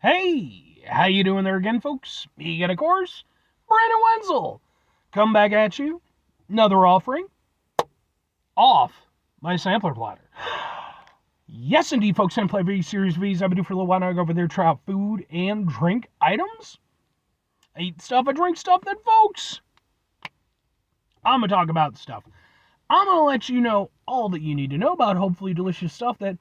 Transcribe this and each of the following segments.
Hey, how you doing there again, folks? Me again, of course, Brandon Wenzel. Come back at you. Another offering off my sampler platter. Yes, indeed, folks. I play V Series V's. I've been doing for a little while now. I go over there, try out food and drink items. I eat stuff, I drink stuff. Then, folks, I'm gonna talk about the stuff. I'm gonna let you know all that you need to know about hopefully delicious stuff. That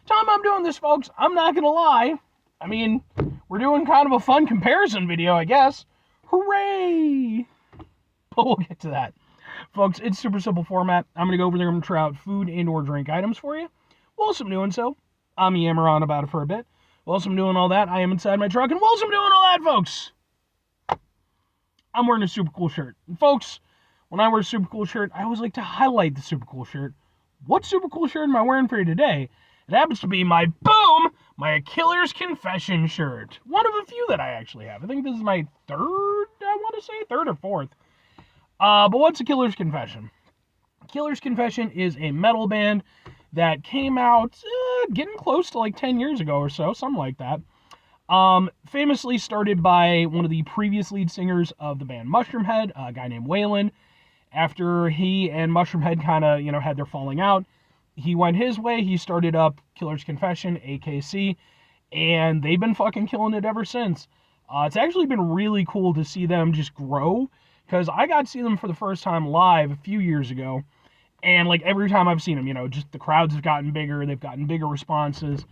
time I'm doing this, folks, I'm not gonna lie. I mean, we're doing kind of a fun comparison video, I guess. Hooray! But we'll get to that. Folks, it's super simple format. I'm going to go over there and try out food and or drink items for you. Whilst I'm doing so, I'm yammer on about it for a bit. Whilst I'm doing all that, I am inside my truck. And whilst I'm doing all that, folks, I'm wearing a super cool shirt. And folks, when I wear a super cool shirt, I always like to highlight the super cool shirt. What super cool shirt am I wearing for you today? It happens to be my Killer's Confession shirt. One of a few that I actually have. I think this is my third or fourth. But what's a Killer's Confession? Killer's Confession is a metal band that came out getting close to like 10 years ago or so, something like that. Famously started by one of the previous lead singers of the band Mushroomhead, a guy named Waylon. After he and Mushroomhead kind of, had their falling out, he went his way. He started up Killer's Confession, AKC, and they've been fucking killing it ever since. It's actually been really cool to see them just grow, because I got to see them for the first time live a few years ago, and like every time I've seen them, just the crowds have gotten bigger, they've gotten bigger responses,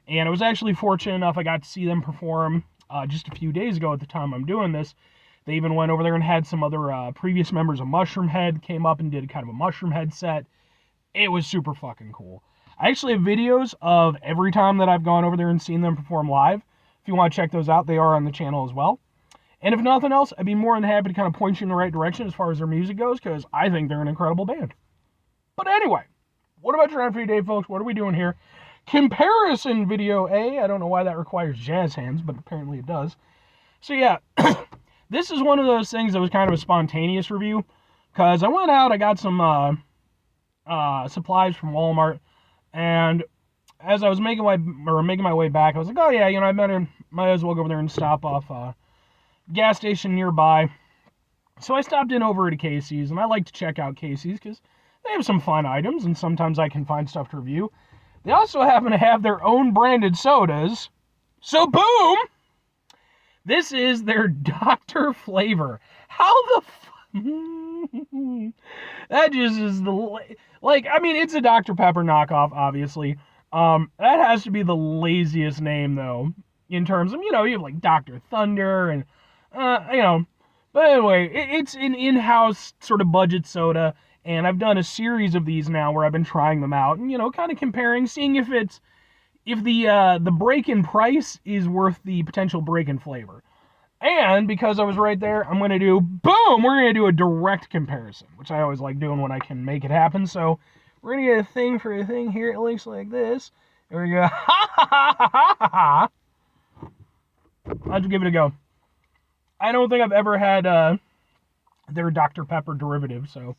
and I was actually fortunate enough I got to see them perform just a few days ago at the time I'm doing this. They even went over there and had some other previous members of Mushroomhead came up and did kind of a Mushroomhead set. It was super fucking cool. I actually have videos of every time that I've gone over there and seen them perform live. If you want to check those out, they are on the channel as well. And if nothing else, I'd be more than happy to kind of point you in the right direction as far as their music goes, because I think they're an incredible band. But anyway, what about trying for you today, folks? What are we doing here? Comparison video A. I don't know why that requires jazz hands, but apparently it does. So yeah, this is one of those things that was kind of a spontaneous review, because I went out, I got some supplies from Walmart, and as I was making my way back, I was like, oh yeah, I might as well go over there and stop off a gas station nearby. So I stopped in over to Casey's, and I like to check out Casey's because they have some fun items, and sometimes I can find stuff to review. They also happen to have their own branded sodas, so boom! This is their Dr. Flavor. How the that just is it's a Dr. Pepper knockoff, obviously. That has to be the laziest name, though, in terms of, you have like Dr. Thunder and, but anyway, it's an in-house sort of budget soda, and I've done a series of these now where I've been trying them out and, kind of comparing, seeing if the break in price is worth the potential break in flavor. And because I was right there, we're going to do a direct comparison, which I always like doing when I can make it happen. So we're going to get a thing for a thing here. It looks like this. There we go. I'll just give it a go. I don't think I've ever had their Dr. Pepper derivative, so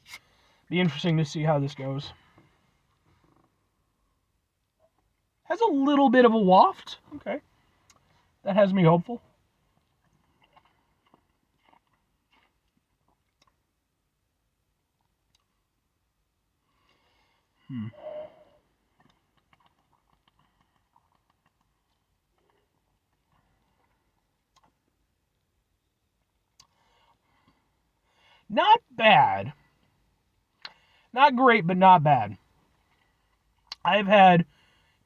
be interesting to see how this goes. Has a little bit of a waft. Okay. That has me hopeful. Not bad. Not great, but not bad. I've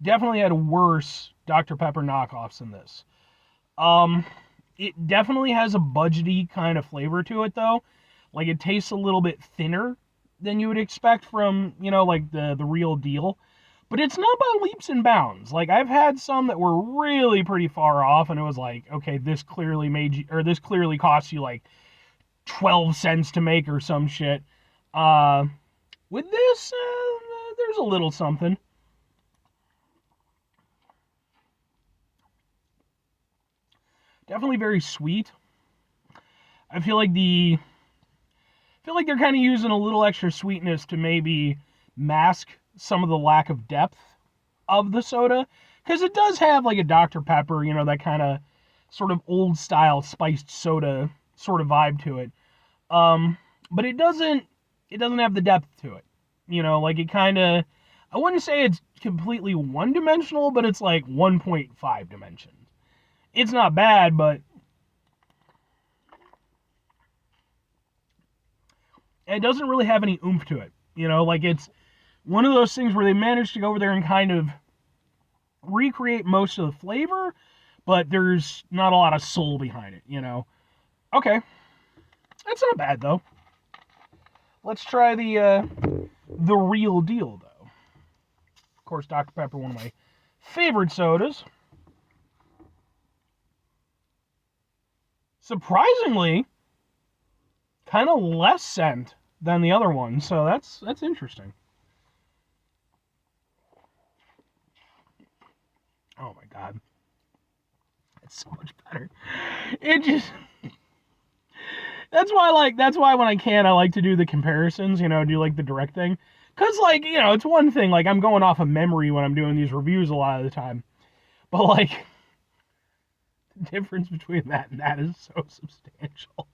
definitely had worse Dr. Pepper knockoffs than this. It definitely has a budgety kind of flavor to it, though. Like, it tastes a little bit thinner than you would expect from, like the real deal. But it's not by leaps and bounds. Like, I've had some that were really pretty far off, and it was like, okay, this clearly costs you like 12 cents to make or some shit. With this, there's a little something. Definitely very sweet. I feel like they're kind of using a little extra sweetness to maybe mask some of the lack of depth of the soda, because it does have like a Dr. Pepper, that kind of sort of old style spiced soda sort of vibe to it. But it doesn't have the depth to it. Like it kind of, I wouldn't say it's completely one-dimensional, but it's like 1.5 dimensions. It's not bad, but it doesn't really have any oomph to it. Like it's one of those things where they managed to go over there and kind of recreate most of the flavor, but there's not a lot of soul behind it, Okay. That's not bad, though. Let's try the real deal, though. Of course, Dr. Pepper, one of my favorite sodas. Surprisingly, kind of less scent than the other one, so that's interesting. Oh my god. It's so much better. It just that's why when I can, I like to do the comparisons, do like the direct thing. Cause like, it's one thing, like I'm going off of memory when I'm doing these reviews a lot of the time. But like the difference between that and that is so substantial.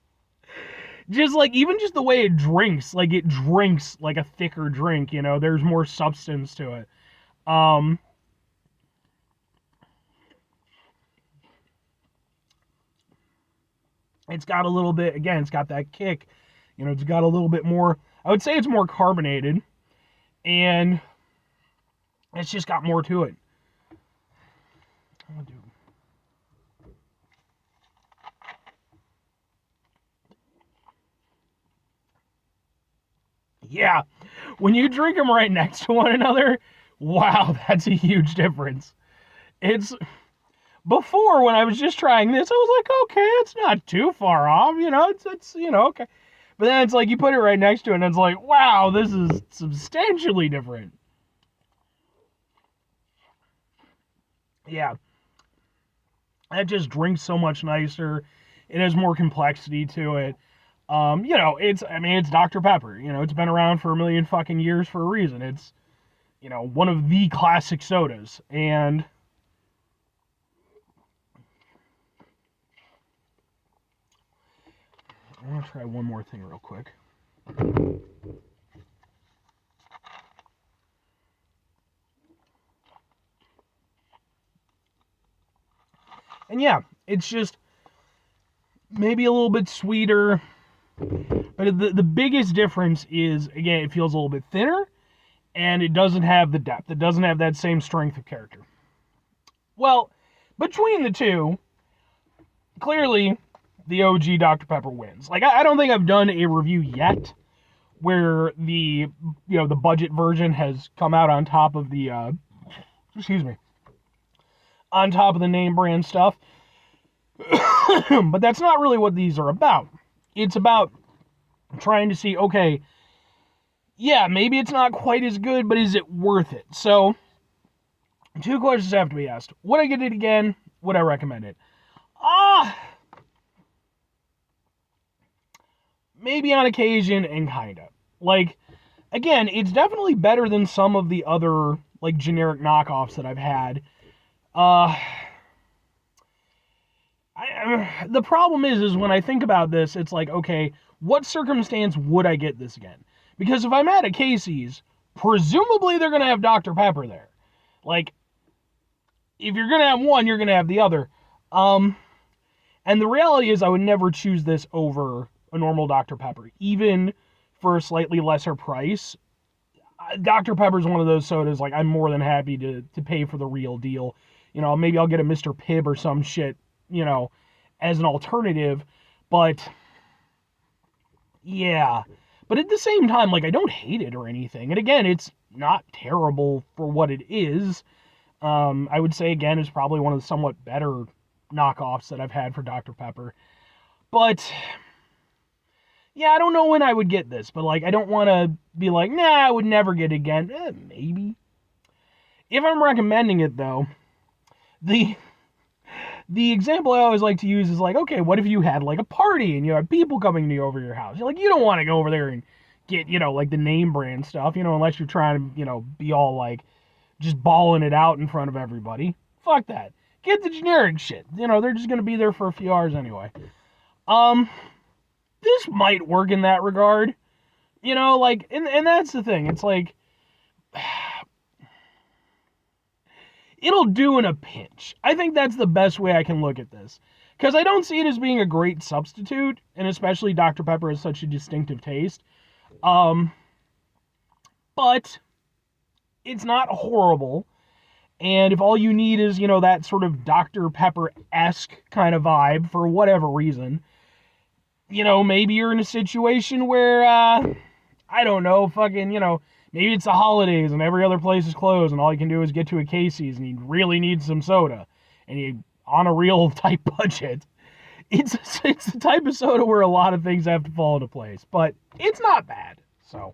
Just like even just the way it drinks like a thicker drink, there's more substance to it. It's got a little bit, again, it's got that kick. It's got a little bit more, I would say it's more carbonated, and it's just got more to it. Yeah, when you drink them right next to one another, wow, that's a huge difference. It's, before when I was just trying this, I was like, okay, it's not too far off, it's okay. But then it's like you put it right next to it, and it's like, wow, this is substantially different. Yeah. It just drinks so much nicer. It has more complexity to it. It's Dr. Pepper. It's been around for a million fucking years for a reason. It's, one of the classic sodas. And I want to try one more thing real quick. And yeah, it's just maybe a little bit sweeter. But the biggest difference is, again, it feels a little bit thinner, and it doesn't have the depth. It doesn't have that same strength of character. Well, between the two, clearly the OG Dr. Pepper wins. Like, I don't think I've done a review yet where the budget version has come out on top of the on top of the name brand stuff. But that's not really what these are about. It's about trying to see, okay, yeah, maybe it's not quite as good, but is it worth it? So, two questions have to be asked. Would I get it again? Would I recommend it? Maybe on occasion and kinda. Like, again, it's definitely better than some of the other, like, generic knockoffs that I've had. The problem is when I think about this, it's like, okay, what circumstance would I get this again? Because if I'm at a Casey's, presumably they're going to have Dr. Pepper there. Like, if you're going to have one, you're going to have the other. And the reality is I would never choose this over a normal Dr. Pepper, even for a slightly lesser price. Dr. Pepper's one of those sodas, like, I'm more than happy to pay for the real deal. Maybe I'll get a Mr. Pibb or some shit, as an alternative. But, yeah. But at the same time, like, I don't hate it or anything. And again, it's not terrible for what it is. I would say, again, it's probably one of the somewhat better knockoffs that I've had for Dr. Pepper. But, yeah, I don't know when I would get this. But, like, I don't want to be like, nah, I would never get it again. Maybe. If I'm recommending it, though, the example I always like to use is like, okay, what if you had like a party and you had people coming to you over your house? You're like, you don't want to go over there and get, like the name brand stuff, unless you're trying to, be all like just balling it out in front of everybody. Fuck that. Get the generic shit. They're just going to be there for a few hours anyway. This might work in that regard. And that's the thing. It's like, it'll do in a pinch. I think that's the best way I can look at this. Because I don't see it as being a great substitute, and especially Dr. Pepper has such a distinctive taste. But it's not horrible. And if all you need is, that sort of Dr. Pepper-esque kind of vibe for whatever reason, maybe you're in a situation where, I don't know, maybe it's the holidays and every other place is closed and all you can do is get to a Casey's and you really need some soda and you on a real tight budget. It's the type of soda where a lot of things have to fall into place, but it's not bad. So,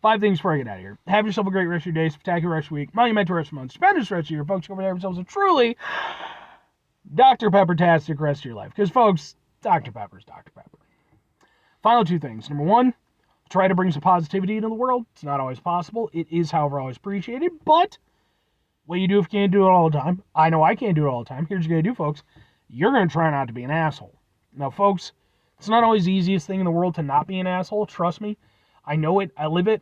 5 things before I get out of here. Have yourself a great rest of your day, spectacular rest of your week, monumental rest of your month, stupendous rest of your folks. Over there, have yourselves a truly Dr. Pepper-tastic rest of your life. Because, folks, Dr. Pepper's Dr. Pepper. Final 2 things. Number 1, try to bring some positivity into the world. It's not always possible. It is, however, always appreciated. But what you do if you can't do it all the time, I know I can't do it all the time. Here's what you're going to do, folks. You're going to try not to be an asshole. Now, folks, it's not always the easiest thing in the world to not be an asshole. Trust me. I know it. I live it.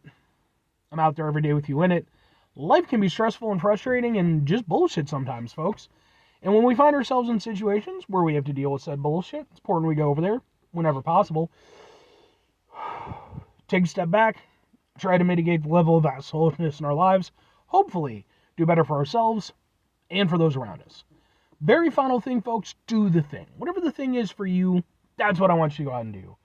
I'm out there every day with you in it. Life can be stressful and frustrating and just bullshit sometimes, folks. And when we find ourselves in situations where we have to deal with said bullshit, it's important we go over there whenever possible. Take a step back. Try to mitigate the level of assholeness in our lives. Hopefully, do better for ourselves and for those around us. Very final thing, folks, do the thing. Whatever the thing is for you, that's what I want you to go out and do.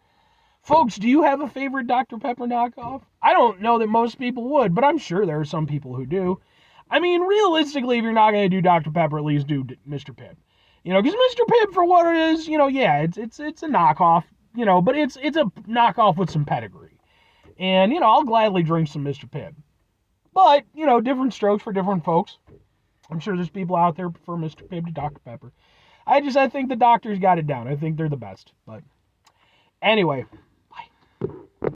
Folks, do you have a favorite Dr. Pepper knockoff? I don't know that most people would, but I'm sure there are some people who do. I mean, realistically, if you're not going to do Dr. Pepper, at least do Mr. Pibb. Because Mr. Pibb, for what it is, yeah, it's a knockoff, but it's a knockoff with some pedigree. And, I'll gladly drink some Mr. Pibb. But, different strokes for different folks. I'm sure there's people out there who prefer Mr. Pibb to Dr. Pepper. I think the doctors got it down. I think they're the best. But anyway,